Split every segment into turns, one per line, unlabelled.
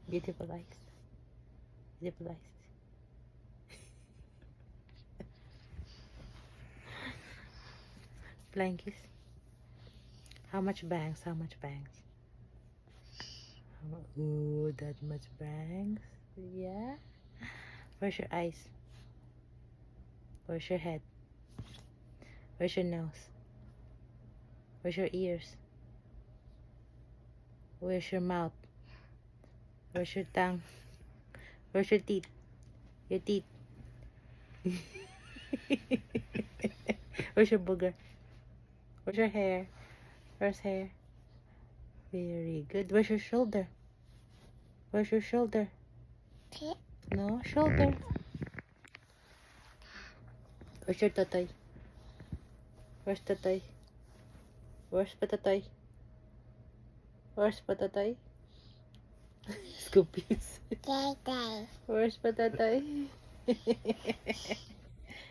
Beautiful eyes. Beautiful eyes. Flying kiss. How much bangs? How much bangs? Ooh, that much bangs. Yeah. Where's your eyes? Where's your head? Where's your nose? Where's your ears? Where's your mouth? Where's your tongue? Where's your teeth? Your teeth. Where's your booger? Where's your hair? Where's hair? Very good. Where's your shoulder? Where's your shoulder? No, shoulder. Where's your totoy? Where's totoy? Where's patatoy? Where's patatoy? Scoopies. Where's patatoy?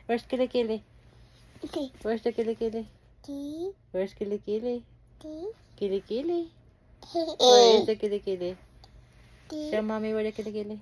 Where's kilikili? Where's the kilikili? Where's kilikili? Kilikili. Where is the kilikili? Show mommy where the kilikili.